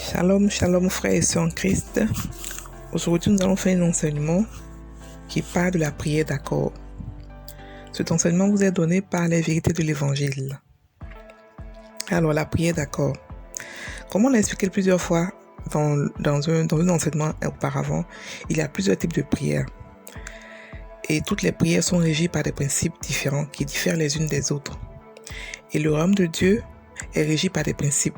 Shalom, shalom frères et sœurs en Christ. Aujourd'hui, nous allons faire un enseignement qui parle de la prière d'accord. Cet enseignement vous est donné par les vérités de l'Évangile. Alors, la prière d'accord. Comme on l'a expliqué plusieurs fois dans un enseignement auparavant, il y a plusieurs types de prières. Et toutes les prières sont régies par des principes différents qui diffèrent les unes des autres. Et le royaume de Dieu est régi par des principes.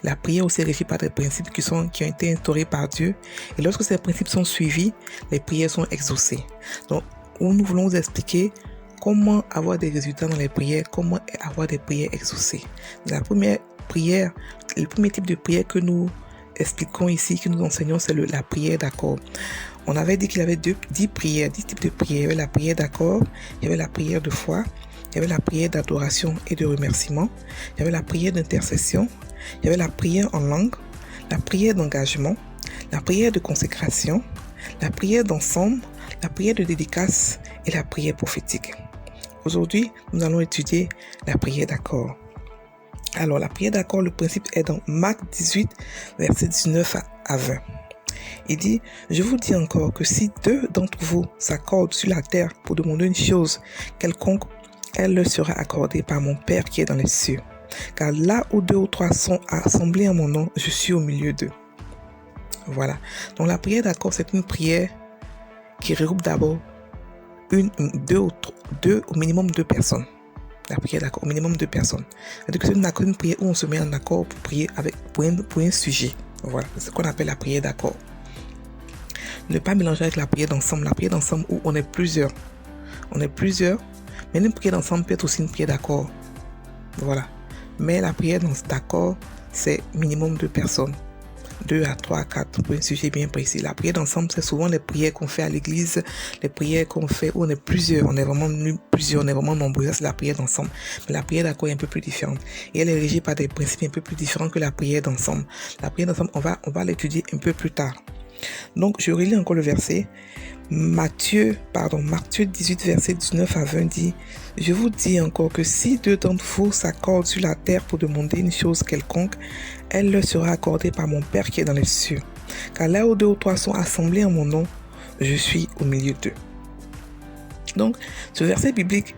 La prière aussi est régie par des principes qui ont été instaurés par Dieu. Et lorsque ces principes sont suivis, les prières sont exaucées. Donc, nous voulons vous expliquer comment avoir des résultats dans les prières, comment avoir des prières exaucées. La première prière, le premier type de prière que nous expliquons ici, que nous enseignons, c'est la prière d'accord. On avait dit qu'il y avait 10 types de prières. Il y avait la prière d'accord, il y avait la prière de foi, il y avait la prière d'adoration et de remerciement, il y avait la prière d'intercession, il y avait la prière en langue, la prière d'engagement, la prière de consécration, la prière d'ensemble, la prière de dédicace et la prière prophétique. Aujourd'hui, nous allons étudier la prière d'accord. Alors, la prière d'accord, le principe est dans Marc 18, versets 19 à 20. Il dit, je vous dis encore que si 2 d'entre vous s'accordent sur la terre pour demander une chose quelconque, elle leur sera accordée par mon Père qui est dans les cieux. Car là où 2 ou 3 sont assemblés en mon nom, je suis au milieu d'eux. Voilà. Donc la prière d'accord, c'est une prière qui regroupe d'abord au minimum 2 personnes. La prière d'accord, au minimum 2 personnes. C'est-à-dire que c'est une prière où on se met en accord pour prier pour un sujet. Voilà, c'est ce qu'on appelle la prière d'accord. Ne pas mélanger avec la prière d'ensemble. La prière d'ensemble où on est plusieurs. Mais une prière d'ensemble peut être aussi une prière d'accord. Voilà. Mais la prière d'accord, c'est minimum 2 personnes. 2 à 3 à 4 pour un sujet bien précis. La prière d'ensemble, c'est souvent les prières qu'on fait à l'église, les prières qu'on fait où on est plusieurs, on est vraiment nombreux. Ça, c'est la prière d'ensemble. Mais la prière d'accord est un peu plus différente. Et elle est régie par des principes un peu plus différents que la prière d'ensemble. La prière d'ensemble, on va l'étudier un peu plus tard. Donc, je relis encore le verset. Matthieu 18, verset 19 à 20 dit, je vous dis encore que si 2 d'entre vous s'accordent sur la terre pour demander une chose quelconque, elle leur sera accordée par mon Père qui est dans les cieux. Car là où 2 ou 3 sont assemblés en mon nom, je suis au milieu d'eux. Donc, ce verset biblique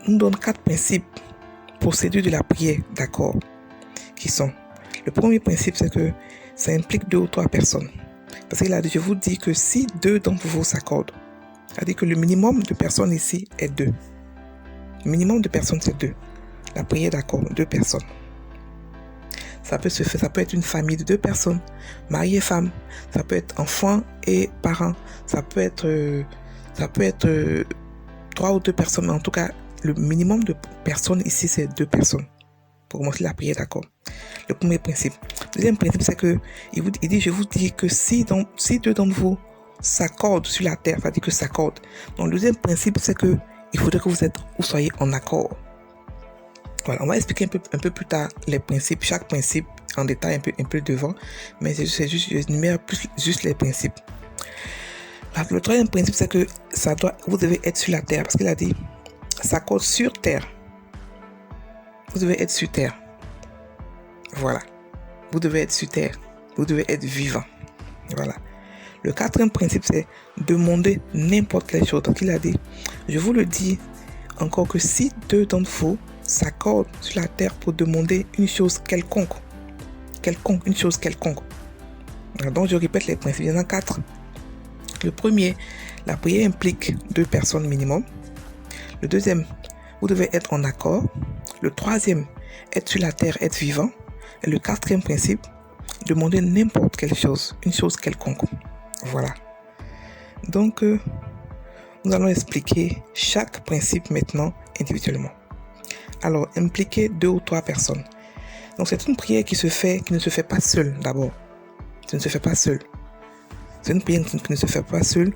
nous donne 4 principes pour séduire de la prière d'accord, qui sont, le premier principe, c'est que ça implique 2 ou 3 personnes. Parce qu'il a dit, je vous dis que si 2 d'entre vous s'accordent, c'est-à-dire que le minimum de personnes ici est 2. Le minimum de personnes, c'est 2. La prière d'accord, 2 personnes. Ça peut être une famille de 2 personnes, mari et femme. Ça peut être enfants et parents. Ça peut être 3 ou 2 personnes. Mais en tout cas, le minimum de personnes ici, c'est 2 personnes. Pour commencer la prière d'accord. Le premier principe. Le deuxième principe, c'est que il dit, je vous dis que si 2 d'entre vous s'accordent sur la terre, c'est-à-dire que s'accordent. Donc le deuxième principe, c'est que il faudrait que vous soyez en accord. Voilà, on va expliquer un peu plus tard les principes, chaque principe en détail un peu devant, mais j'énumère juste les principes. Le troisième principe, c'est que vous devez être sur la terre, parce qu'il a dit, s'accorde sur terre. Vous devez être sur terre. Voilà. Vous devez être sur terre. Vous devez être vivant. Voilà. Le quatrième principe, c'est demander n'importe quelle chose. Donc il a dit, je vous le dis encore que si 2 d'entre vous s'accordent sur la terre pour demander une chose quelconque. Une chose quelconque. Donc je répète les principes. Il y en a 4. Le premier, la prière implique 2 personnes minimum. Le deuxième, vous devez être en accord. Le troisième, être sur la terre, être vivant. Et le quatrième principe, demander n'importe quelle chose, une chose quelconque. Voilà. Donc, nous allons expliquer chaque principe maintenant individuellement. Alors, impliquer 2 ou 3 personnes. Donc, c'est une prière qui ne se fait pas seule d'abord. Ça ne se fait pas seule. C'est une prière qui ne se fait pas seule.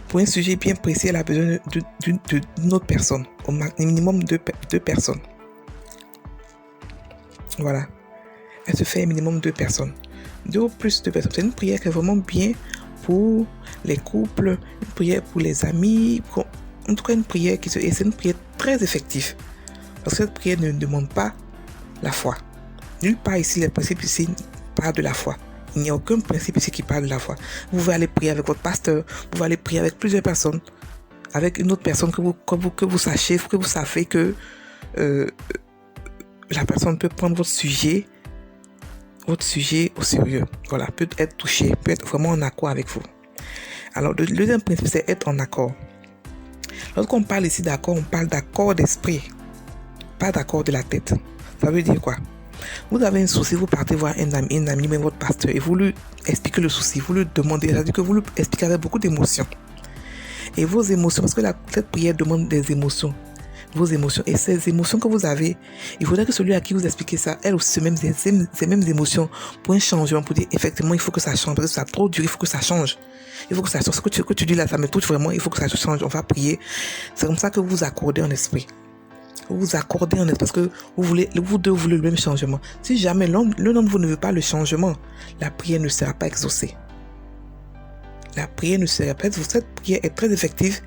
Pour un sujet bien précis, elle a besoin d'une autre personne. Au minimum 2 personnes. Voilà. Elle se fait un minimum 2 personnes. 2 ou plus de personnes. C'est une prière qui est vraiment bien pour les couples, une prière pour les amis. En tout cas, c'est une prière très effective. Parce que cette prière ne demande pas la foi. Nulle part ici, les principes ici parle de la foi. Il n'y a aucun principe ici qui parle de la foi. Vous pouvez aller prier avec votre pasteur, vous pouvez aller prier avec plusieurs personnes, avec une autre personne que vous sachiez, que vous savez que la personne peut prendre votre sujet au sérieux. Voilà, peut être touché, peut être vraiment en accord avec vous. Alors, le deuxième principe, c'est être en accord. Lorsqu'on parle ici d'accord, on parle d'accord d'esprit, pas d'accord de la tête. Ça veut dire quoi? Vous avez un souci, vous partez voir un ami, même votre pasteur, et vous lui expliquez le souci, vous lui demandez, c'est-à-dire que vous lui expliquez avec beaucoup d'émotions. Et vos émotions, parce que cette prière demande des émotions, vos émotions, et ces émotions que vous avez, il faudrait que celui à qui vous expliquez ça, elle aussi, ces mêmes émotions, pour un changement, pour dire effectivement, il faut que ça change, parce que ça a trop duré, il faut que ça change. Il faut que ça change. Ce que tu dis là, ça me touche vraiment, il faut que ça change, on va prier. C'est comme ça que vous vous accordez en esprit. Vous vous accordez en esprit parce que vous deux voulez le même changement. Si jamais l'un d'entre vous ne veut pas le changement, la prière ne sera pas exaucée. La prière ne sera pas exaucée. Cette prière est très effective,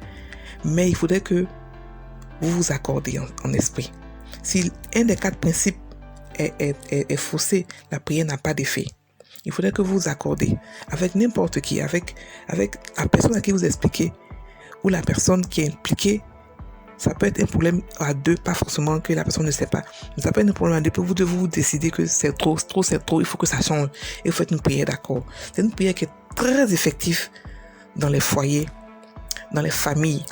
mais il faudrait que vous vous accordez en esprit. Si un des 4 principes est faussé, la prière n'a pas d'effet. Il faudrait que vous vous accordez avec n'importe qui, avec la personne à qui vous expliquez, ou la personne qui est impliquée. Ça peut être un problème à 2, pas forcément que la personne ne sait pas. Mais ça peut être un problème à 2, vous devez vous décider que c'est trop, il faut que ça change. Et vous faites une prière d'accord. C'est une prière qui est très effective dans les foyers, dans les familles.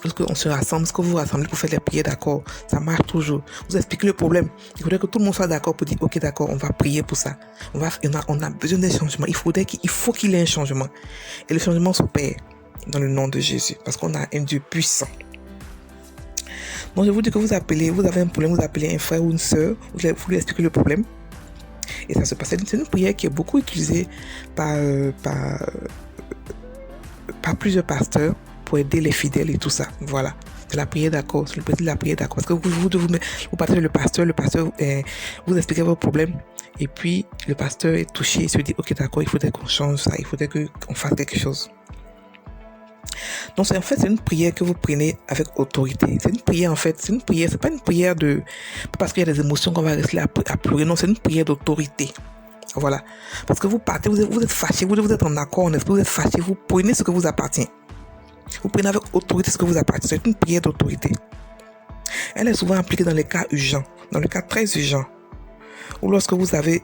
Lorsqu'on se rassemble, lorsque vous vous rassemblez pour faire les prières d'accord, ça marche toujours. Vous expliquez le problème. Il faudrait que tout le monde soit d'accord pour dire, ok, d'accord, on va prier pour ça. On a besoin d'un changement. Il faut qu'il y ait un changement. Et le changement s'opère dans le nom de Jésus. Parce qu'on a un Dieu puissant. Donc je vous dis que vous avez un problème, vous appelez un frère ou une soeur, vous lui expliquez le problème. Et ça se passe. C'est une prière qui est beaucoup utilisée par plusieurs pasteurs pour aider les fidèles et tout ça. Voilà. C'est la prière d'accord, c'est le principe de la prière d'accord. Parce que vous partez le pasteur vous expliquez vos problèmes. Et puis le pasteur est touché, il se dit, ok d'accord, il faudrait qu'on change ça, il faudrait qu'on fasse quelque chose. Donc c'est une prière que vous prenez avec autorité. C'est une prière c'est pas une prière parce qu'il y a des émotions qu'on va rester à pleurer. Non, c'est une prière d'autorité. Voilà. Parce que vous partez, vous êtes fâché, vous êtes en accord, vous êtes fâché, vous prenez ce que vous appartient. Vous prenez avec autorité ce que vous appartient. C'est une prière d'autorité. Elle est souvent appliquée dans les cas urgents, dans le cas très urgent, ou lorsque vous avez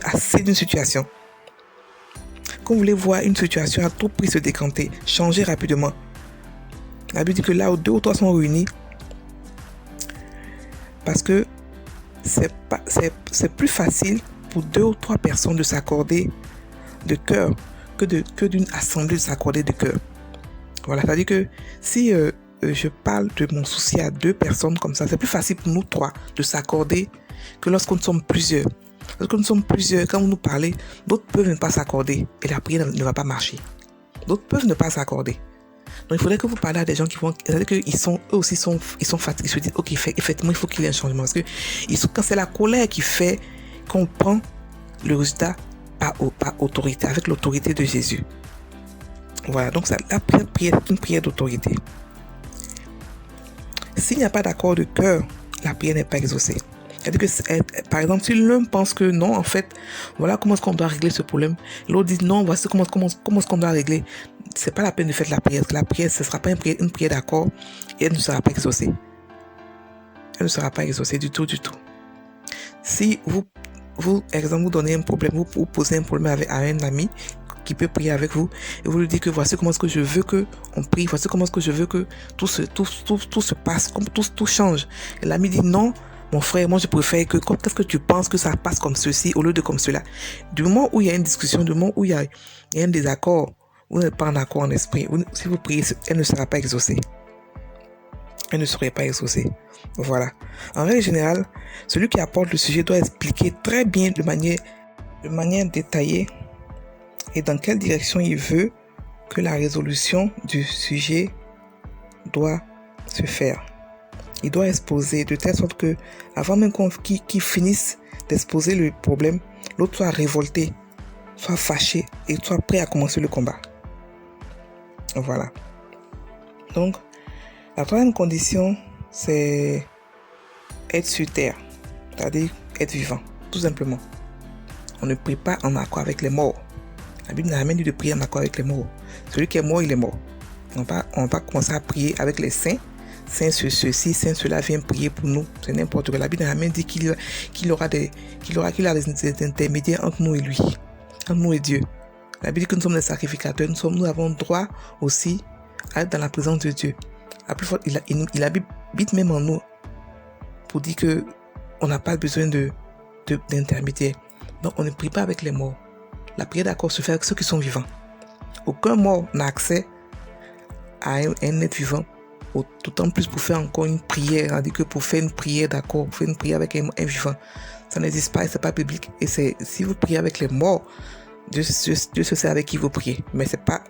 assez d'une situation. Quand vous voulez voir une situation à tout prix se décanter, changer rapidement. La Bible dit que là où 2 ou 3 sont réunis, parce que c'est plus facile pour 2 ou 3 personnes de s'accorder de cœur que d'une assemblée de s'accorder de cœur. Voilà, c'est-à-dire que si je parle de mon souci à 2 personnes comme ça, c'est plus facile pour nous 3 de s'accorder que lorsqu'on sommes plusieurs. Lorsque nous sommes plusieurs, quand vous nous parlez, d'autres peuvent ne pas s'accorder et la prière ne va pas marcher. D'autres peuvent ne pas s'accorder. Donc il faudrait que vous parlez à des gens qui vont, c'est-à-dire qu'ils sont, eux aussi ils sont fatigués, ils se disent, ok, effectivement, il faut qu'il y ait un changement. Parce que quand c'est la colère qui fait qu'on prend le résultat par autorité, avec l'autorité de Jésus. Voilà, donc la prière est une prière d'autorité. S'il n'y a pas d'accord de cœur, la prière n'est pas exaucée. C'est-à-dire que, par exemple, si l'un pense que non, en fait, voilà comment est-ce qu'on doit régler ce problème, l'autre dit non, voici comment est-ce qu'on doit régler, c'est pas la peine de faire la prière. La prière, ce ne sera pas une prière d'accord et elle ne sera pas exaucée. Elle ne sera pas exaucée du tout. Si vous exemple, vous donnez un problème, vous posez un problème à un ami qui peut prier avec vous et vous lui dites que voici comment est-ce que je veux que on prie, voici comment est-ce que je veux que tout se passe, comme tout change. Et l'ami dit non, mon frère, moi je préfère qu'est-ce que tu penses que ça passe comme ceci au lieu de comme cela. Du moment où il y a une discussion, du moment où il y a un désaccord, vous n'êtes pas en accord en esprit. Si vous priez, elle ne sera pas exaucée. Elle ne serait pas exaucée. Voilà. En règle générale, celui qui apporte le sujet doit expliquer très bien de manière détaillée et dans quelle direction il veut que la résolution du sujet doit se faire. Il doit exposer de telle sorte que, avant même qu'il finisse d'exposer le problème, l'autre soit révolté, soit fâché et soit prêt à commencer le combat. Voilà. Donc, la troisième condition, c'est être sur terre, c'est-à-dire être vivant, tout simplement. On ne prie pas en accord avec les morts. La Bible n'a jamais dit de prier en accord avec les morts. Celui qui est mort, il est mort. On va pas commencer à prier avec les saints. Saint ceci, saint cela vient prier pour nous. C'est n'importe quoi. La Bible n'a jamais dit qu'il aura des intermédiaires entre nous et lui. Entre nous et Dieu. La Bible dit que nous sommes des sacrificateurs. Nous avons droit aussi à être dans la présence de Dieu. À plus fort, il habite même en nous pour dire que on n'a pas besoin d'intermédiaire. Donc on ne prie pas avec les morts. La prière d'accord se fait avec ceux qui sont vivants. Aucun mort n'a accès à un être vivant, d'autant plus pour faire encore une prière, c'est-à-dire que pour faire une prière d'accord, pour faire une prière avec un vivant, ça n'existe pas et c'est pas biblique. Et si vous priez avec les morts, Dieu se sait avec qui vous priez, mais c'est pas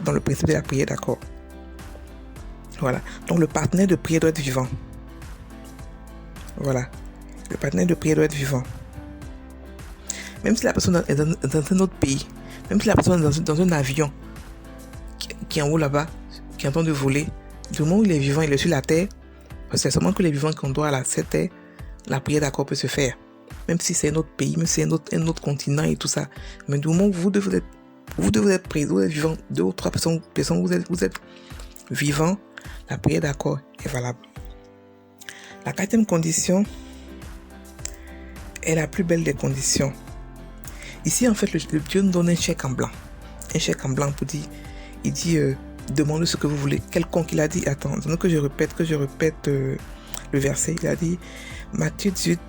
dans le principe de la prière d'accord. Voilà. Donc le partenaire de prière doit être vivant. Voilà. Le partenaire de prière doit être vivant. Même si la personne est dans un autre pays, même si la personne est dans un avion qui est en haut là-bas, qui est en train de voler, du moment où il est vivant, il est sur la terre, parce que c'est seulement que les vivants qu'on doit à cette terre, la prière d'accord peut se faire. Même si c'est un autre pays, même si c'est un autre continent et tout ça. Mais du moment où vous devez être présent, vous êtes vivant, 2 ou 3 personnes vous êtes vivant, la prière d'accord est valable. La 4e condition est la plus belle des conditions. Ici, en fait, le Dieu nous donne un chèque en blanc. Un chèque en blanc pour dire, il dit, demandez ce que vous voulez. Quelconque, il a dit, attends, que je répète le verset. Il a dit, Matthieu 18,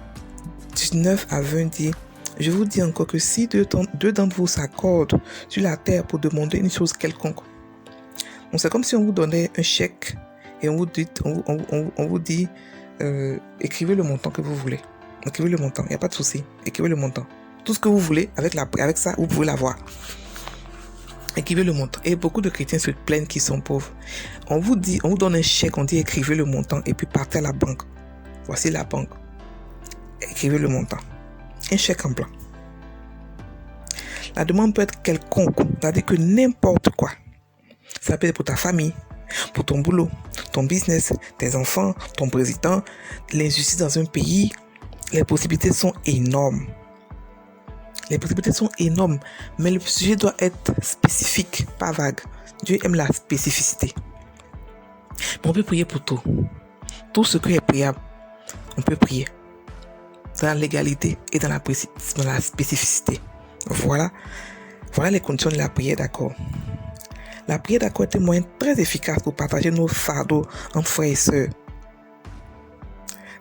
19 à 20 dit, je vous dis encore que si deux d'entre vous s'accordent sur la terre pour demander une chose quelconque. Donc c'est comme si on vous donnait un chèque et on vous dit, écrivez le montant que vous voulez. Écrivez le montant, il n'y a pas de souci. Écrivez le montant. Tout ce que vous voulez, avec ça, vous pouvez l'avoir. Écrivez le montant. Et beaucoup de chrétiens se plaignent qu'ils sont pauvres. On vous donne un chèque, on dit écrivez le montant et puis partez à la banque. Voici la banque. Écrivez le montant. Un chèque en blanc. La demande peut être quelconque, c'est-à-dire que n'importe quoi. Ça peut être pour ta famille, pour ton boulot, ton business, tes enfants, ton président, l'injustice dans un pays. Les possibilités sont énormes. Les possibilités sont énormes, mais le sujet doit être spécifique, pas vague. Dieu aime la spécificité. Mais on peut prier pour tout. Tout ce qui est priable, on peut prier. Dans la légalité et dans la spécificité. Voilà les conditions de la prière d'accord. La prière d'accord est un moyen très efficace pour partager nos fardeaux entre frères et sœurs.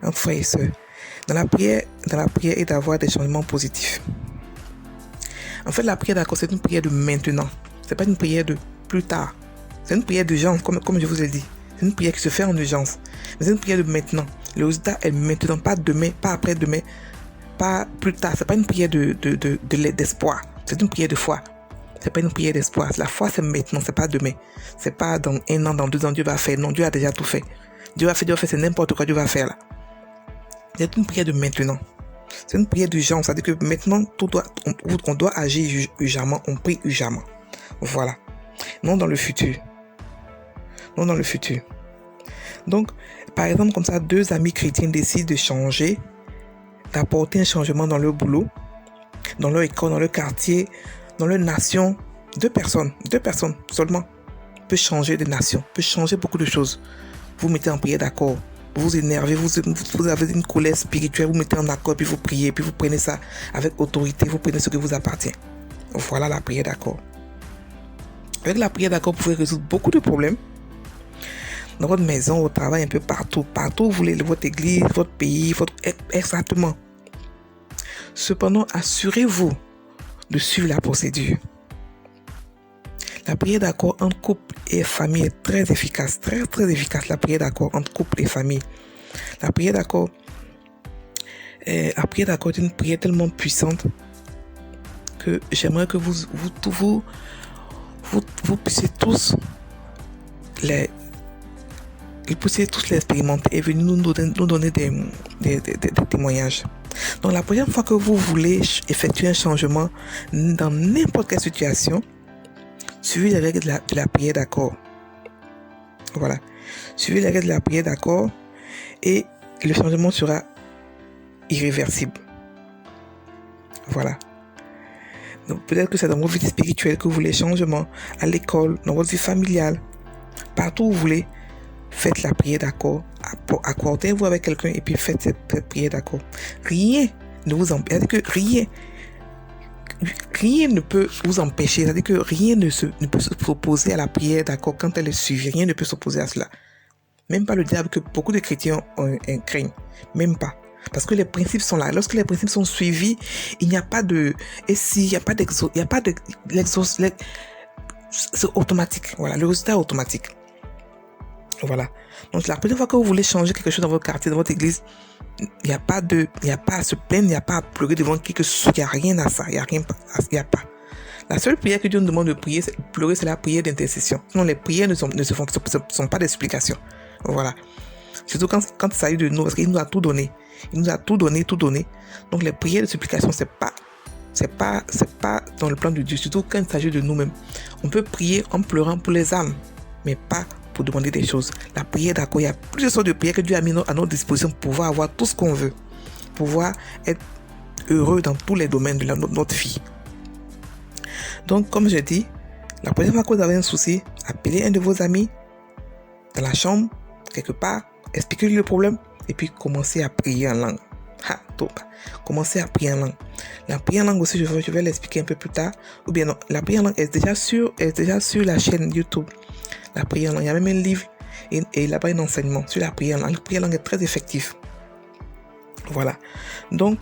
Dans la prière et d'avoir des changements positifs. En fait, la prière d'accord, c'est une prière de maintenant. C'est pas une prière de plus tard. C'est une prière d'urgence, comme je vous ai dit. C'est une prière qui se fait en urgence. Mais c'est une prière de maintenant. Le résultat est maintenant, pas demain, pas après-demain, pas plus tard. C'est pas une prière d'espoir. C'est une prière de foi. C'est pas une prière d'espoir. La foi, c'est maintenant, c'est pas demain. C'est pas dans 1 an, dans 2 ans, Dieu va faire. Non, Dieu a déjà tout fait. Dieu va faire, c'est n'importe quoi Dieu va faire là. C'est une prière de maintenant. C'est une prière d'urgence. C'est-à-dire que maintenant, on doit agir urgemment. On prie urgemment. Voilà. Non dans le futur. Donc, par exemple, comme ça, 2 amis chrétiens décident de changer, d'apporter un changement dans leur boulot, dans leur école, dans leur quartier, dans leur nation. 2 personnes seulement peuvent changer de nation, peuvent changer beaucoup de choses. Vous mettez en prière d'accord. Vous énervez, vous avez une colère spirituelle, vous mettez en accord, puis vous priez, puis vous prenez ça avec autorité, vous prenez ce que vous appartient. Voilà la prière d'accord. Avec la prière d'accord, vous pouvez résoudre beaucoup de problèmes. Dans votre maison, au travail, un peu partout où vous voulez, votre église, votre pays, exactement. Cependant, assurez-vous de suivre la procédure. La prière d'accord entre couple et famille est très efficace, très efficace. La prière d'accord entre couple et famille. La prière d'accord est une prière tellement puissante que j'aimerais que vous puissiez tous l'expérimenter et venir nous donner des témoignages. Donc la prochaine fois que vous voulez effectuer un changement dans n'importe quelle situation, suivez les règles de la prière d'accord. Voilà. Suivez les règles de la prière d'accord et le changement sera irréversible. Voilà. Donc peut-être que c'est dans votre vie spirituelle que vous voulez changement, à l'école, dans votre vie familiale, partout où vous voulez, faites la prière d'accord, accordez-vous avec quelqu'un et puis faites cette prière d'accord. Rien ne vous empêche, c'est-à-dire que rien ne peut vous empêcher, c'est-à-dire que rien ne peut s'opposer à la prière d'accord quand elle est suivie, rien ne peut s'opposer à cela. Même pas le diable que beaucoup de chrétiens craignent, même pas. Parce que les principes sont là. Lorsque les principes sont suivis, il n'y a pas de... Et s'il n'y a pas d'exo... Il n'y a pas de... C'est automatique. Voilà, le résultat est automatique. Voilà. Donc, la première fois que vous voulez changer quelque chose dans votre quartier, dans votre église, il n'y a pas à se plaindre, il n'y a pas à pleurer devant qui que ce soit. Il n'y a rien à ça. Il n'y a pas. La seule prière que Dieu nous demande de prier, pleurer, c'est la prière d'intercession. Sinon, les prières ne sont pas des supplications. Voilà. Surtout quand il s'agit de nous, parce qu'il nous a tout donné. Il nous a tout donné. Donc les prières de supplication, c'est pas dans le plan de Dieu. Surtout quand il s'agit de nous-mêmes. On peut prier en pleurant pour les âmes, mais pas pour demander des choses. La prière d'accord, il y a plusieurs sortes de prières que Dieu a mis à notre disposition pour pouvoir avoir tout ce qu'on veut, pour pouvoir être heureux dans tous les domaines de notre vie. Donc, comme je dis, la prochaine fois que vous avez un souci, appelez un de vos amis dans la chambre, quelque part, expliquez-lui le problème et puis commencez à prier en langue. Commencez à prier en langue. La prière en langue aussi, je vais l'expliquer un peu plus tard. Ou bien non, la prière en langue est déjà sur la chaîne YouTube. La prière en langue, il y a même un livre et là-bas un enseignement sur la prière en langue. La prière en langue est très effective. Voilà. Donc,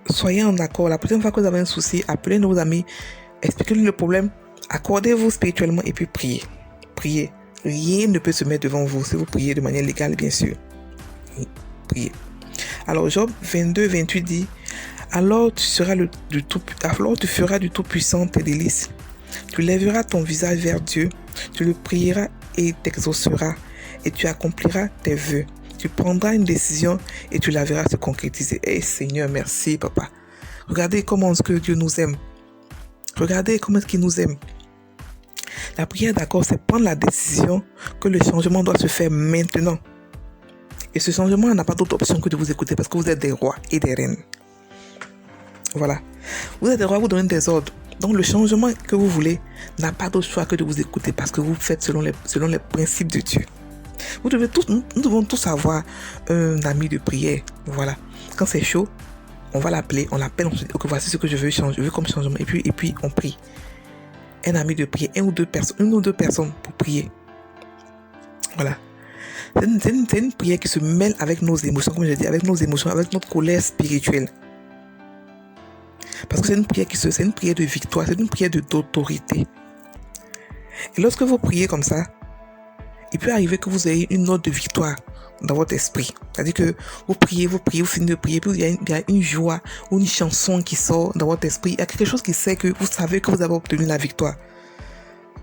soyez en accord. La prochaine fois que vous avez un souci, appelez nos amis, expliquez-lui le problème, accordez-vous spirituellement et puis priez. Priez. Rien ne peut se mettre devant vous si vous priez de manière légale, bien sûr. Priez. Alors, Job 22, 28 dit, alors tu feras du Tout-Puissant tes délices. Tu lèveras ton visage vers Dieu, tu le prieras et t'exauceras, et tu accompliras tes vœux. Tu prendras une décision et tu la verras se concrétiser. Seigneur, merci, papa. Regardez comment est-ce que Dieu nous aime. Regardez comment est-ce qu'il nous aime. La prière d'accord, c'est prendre la décision que le changement doit se faire maintenant. Et ce changement n'a pas d'autre option que de vous écouter parce que vous êtes des rois et des reines. Voilà. Vous êtes des rois, vous donnez des ordres. Donc le changement que vous voulez n'a pas d'autre choix que de vous écouter parce que vous faites selon les principes de Dieu. Nous devons tous avoir un ami de prière. Voilà. Quand c'est chaud, on va l'appeler, on l'appelle, on se dit, ok, voici ce que je veux changer, je veux comme changement. Et puis on prie. Un ami de prière, une ou deux personnes pour prier. Voilà. C'est une prière qui se mêle avec nos émotions, comme je dis, avec nos émotions, avec notre colère spirituelle. Parce que c'est une prière de victoire, c'est une prière d'autorité. Et lorsque vous priez comme ça, il peut arriver que vous ayez une note de victoire dans votre esprit. C'est-à-dire que vous priez, vous finissez de prier, puis il y a une joie ou une chanson qui sort dans votre esprit. Il y a quelque chose qui sait que vous savez que vous avez obtenu la victoire.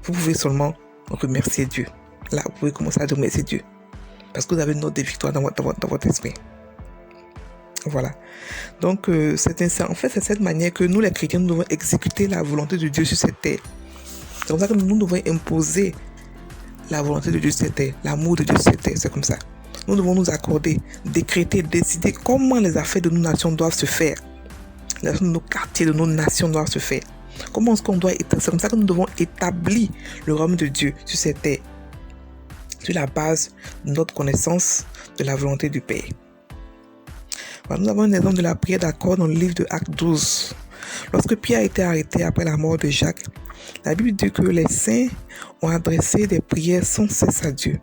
Vous pouvez seulement remercier Dieu. Là, vous pouvez commencer à remercier Dieu. Parce que vous avez une note de victoire dans votre esprit. Voilà. Donc, c'est cette manière que nous, les chrétiens, nous devons exécuter la volonté de Dieu sur cette terre. C'est comme ça que nous devons imposer la volonté de Dieu sur cette terre, l'amour de Dieu sur cette terre. C'est comme ça. Nous devons nous accorder, décréter, décider comment les affaires de nos nations doivent se faire. Les affaires de nos quartiers, de nos nations doivent se faire. Comment est-ce qu'on doit établir? C'est comme ça que nous devons établir le royaume de Dieu sur cette terre. Sur la base de notre connaissance de la volonté du Père. Voilà, nous avons un exemple de la prière d'accord dans le livre de Actes 12. Lorsque Pierre a été arrêté après la mort de Jacques, la Bible dit que les saints ont adressé des prières sans cesse à Dieu.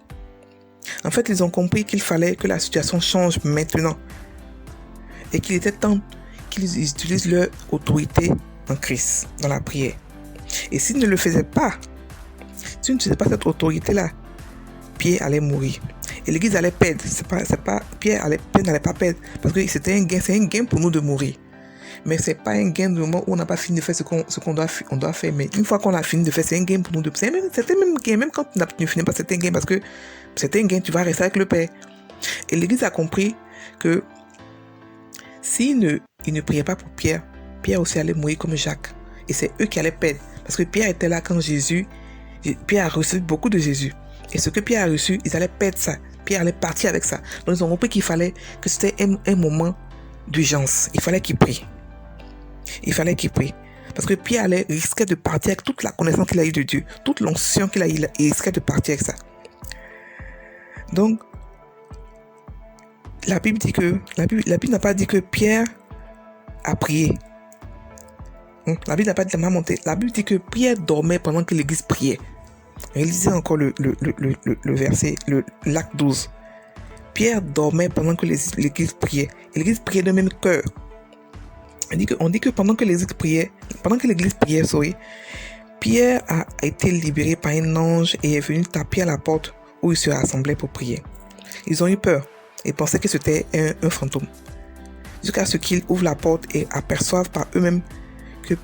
En fait, ils ont compris qu'il fallait que la situation change maintenant et qu'il était temps qu'ils utilisent leur autorité en Christ dans la prière. Et s'ils ne le faisaient pas, s'ils n'utilisaient pas cette autorité-là, Pierre allait mourir. Et l'église allait perdre. Pierre n'allait pas perdre parce que c'est un gain pour nous de mourir. Mais c'est pas un gain du moment où on n'a pas fini de faire ce qu'on doit faire. Mais une fois qu'on a fini de faire, c'est un gain pour nous. C'était même gain, même quand tu n'as fini pas, c'était un gain parce que c'était un gain, tu vas rester avec le Père. Et l'église a compris que s'il ne priait pas pour Pierre, Pierre aussi allait mourir comme Jacques. Et c'est eux qui allaient perdre. Parce que Pierre était là quand Pierre a reçu beaucoup de Jésus. Et ce que Pierre a reçu, ils allaient perdre ça. Pierre allait partir avec ça. Donc ils ont compris qu'il fallait que c'était un moment d'urgence. Il fallait qu'il prie. Parce que Pierre risquait de partir avec toute la connaissance qu'il a eue de Dieu, toute l'onction qu'il a eue, il risquait de partir avec ça. Donc, la Bible n'a pas dit que Pierre a prié. La Bible n'a pas dit la main montée. La Bible dit que Pierre dormait pendant que l'église priait. Lisez encore le verset, l'acte 12. Pierre dormait pendant que l'église priait. Et l'église priait de même cœur. On dit que pendant que l'église priait, Pierre a été libéré par un ange et est venu taper à la porte où ils se rassemblaient pour prier. Ils ont eu peur et pensaient que c'était un fantôme. Jusqu'à ce qu'ils ouvrent la porte et aperçoivent par eux-mêmes que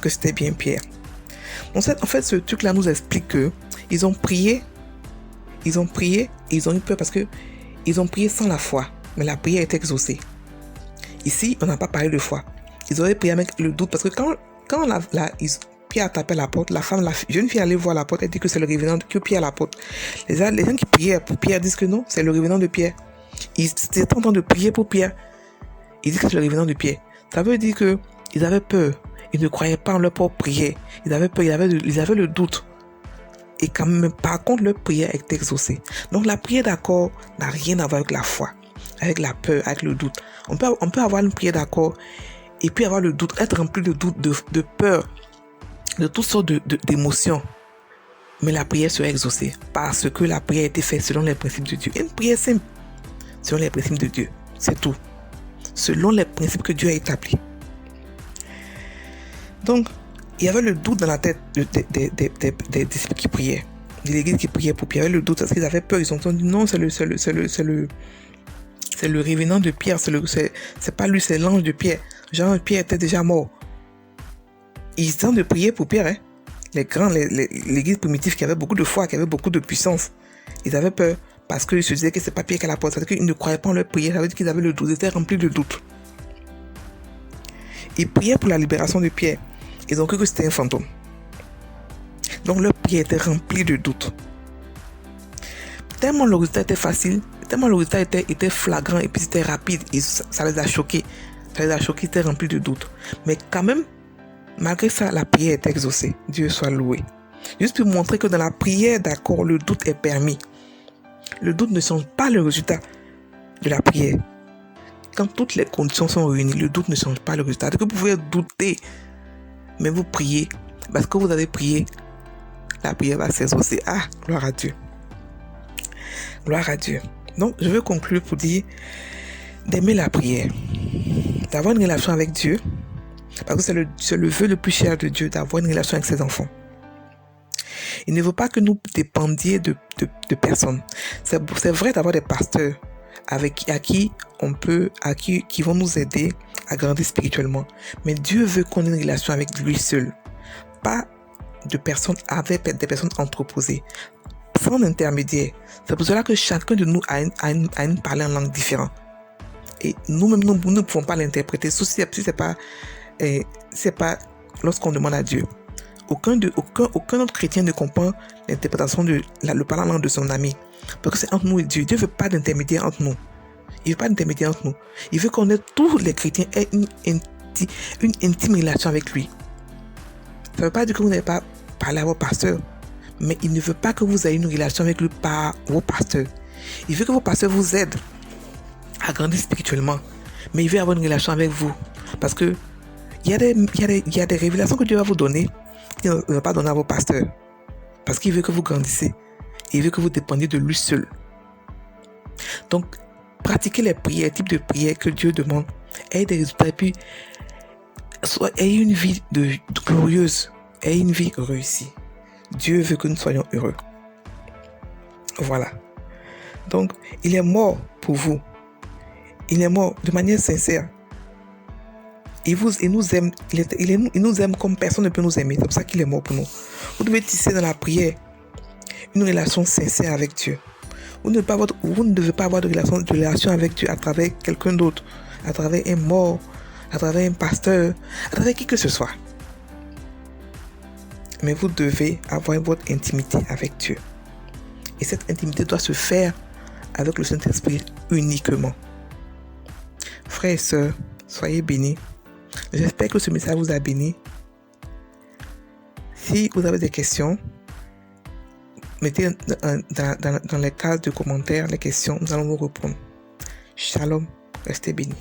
c'était bien Pierre. En fait, ce truc-là nous explique que ils ont prié et ils ont eu peur parce que ils ont prié sans la foi, mais la prière est exaucée. Ici, on n'a pas parlé de foi. Ils auraient prié avec le doute parce que quand Pierre a tapé à la porte, la jeune fille allait voir la porte, elle dit que c'est le revenant que Pierre à la porte. Les gens qui priaient pour Pierre disent que non, c'est le revenant de Pierre. Ils étaient en train de prier pour Pierre. Ils disent que c'est le revenant de Pierre. Ça veut dire que ils avaient peur. Ils ne croyaient pas en leur propre prière. Ils avaient peur, ils avaient le doute. Et quand même, par contre, leur prière est exaucée. Donc la prière d'accord n'a rien à voir avec la foi, avec la peur, avec le doute. On peut avoir une prière d'accord et puis avoir le doute, être rempli de doute, de peur, de toutes sortes d'émotions. Mais la prière sera exaucée parce que la prière a été faite selon les principes de Dieu. Une prière simple, selon les principes de Dieu. C'est tout. Selon les principes que Dieu a établis. Donc, il y avait le doute dans la tête des disciples qui priaient, de l'église qui priait pour Pierre. Il y avait le doute parce qu'ils avaient peur. Ils ont dit non, c'est le revenant de Pierre. C'est pas lui, c'est l'ange de Pierre. Jean Pierre était déjà mort. Ils étaient en train de prier pour Pierre. L'église primitive qui avait beaucoup de foi, qui avait beaucoup de puissance. Ils avaient peur parce qu'ils se disaient que c'est pas Pierre qui a la porte. C'est-à-dire qu'ils ne croyaient pas en leur prière. Ça veut dire qu'ils avaient le doute. Ils étaient remplis de doute. Ils priaient pour la libération de Pierre. Ils ont cru que c'était un fantôme. Donc leur prière était remplie de doutes. Tellement le résultat était facile, tellement le résultat était flagrant et puis c'était rapide. Et ça les a choqués. Ils étaient remplis de doutes. Mais quand même, malgré ça, la prière est exaucée. Dieu soit loué. Juste pour montrer que dans la prière, d'accord, le doute est permis. Le doute ne change pas le résultat de la prière. Quand toutes les conditions sont réunies, le doute ne change pas le résultat. Donc vous pouvez douter, mais vous priez. Parce que vous avez prié, la prière va s'exaucer. Ah, gloire à Dieu. Gloire à Dieu. Donc, je veux conclure pour dire d'aimer la prière, d'avoir une relation avec Dieu, parce que c'est le vœu le plus cher de Dieu, d'avoir une relation avec ses enfants. Il ne veut pas que nous dépendions de personnes. C'est vrai d'avoir des pasteurs qui vont nous aider à grandir spirituellement. Mais Dieu veut qu'on ait une relation avec lui seul. Pas de personnes avec des personnes entreposées. Sans intermédiaire. C'est pour cela que chacun de nous a une parler en langue différente. Et nous-mêmes, nous ne pouvons pas l'interpréter. Si c'est pas lorsqu'on demande à Dieu. Aucun autre chrétien ne comprend l'interprétation le parler en langue de son ami. Parce que c'est entre nous et Dieu. Dieu ne veut pas d'intermédiaire entre nous. Il veut pas d'intermédiaire entre nous. Il veut qu'on ait tous les chrétiens aient une intime relation avec lui. Ça ne veut pas dire que vous n'avez pas parlé à vos pasteurs. Mais il ne veut pas que vous ayez une relation avec lui par vos pasteurs. Il veut que vos pasteurs vous aident à grandir spirituellement. Mais il veut avoir une relation avec vous. Parce que il y a des révélations que Dieu va vous donner qu'il ne va pas donner à vos pasteurs. Parce qu'il veut que vous grandissez. Il veut que vous dépendiez de lui seul. Donc, pratiquez les prières, les types de prières que Dieu demande. Ayez des résultats. Et puis, ayez une vie glorieuse. Ayez une vie réussie. Dieu veut que nous soyons heureux. Voilà. Donc, il est mort pour vous. Il est mort de manière sincère. Il nous aime. Il nous aime comme personne ne peut nous aimer. C'est pour ça qu'il est mort pour nous. Vous devez tisser dans la prière une relation sincère avec Dieu. Vous ne devez pas avoir de relation avec Dieu à travers quelqu'un d'autre, à travers un mort, à travers un pasteur, à travers qui que ce soit. Mais vous devez avoir votre intimité avec Dieu. Et cette intimité doit se faire avec le Saint-Esprit uniquement. Frère frères et sœurs, soyez bénis. J'espère que ce message vous a béni. Si vous avez des questions, mettez dans les cases de commentaires les questions, nous allons vous répondre. Shalom, restez bénis.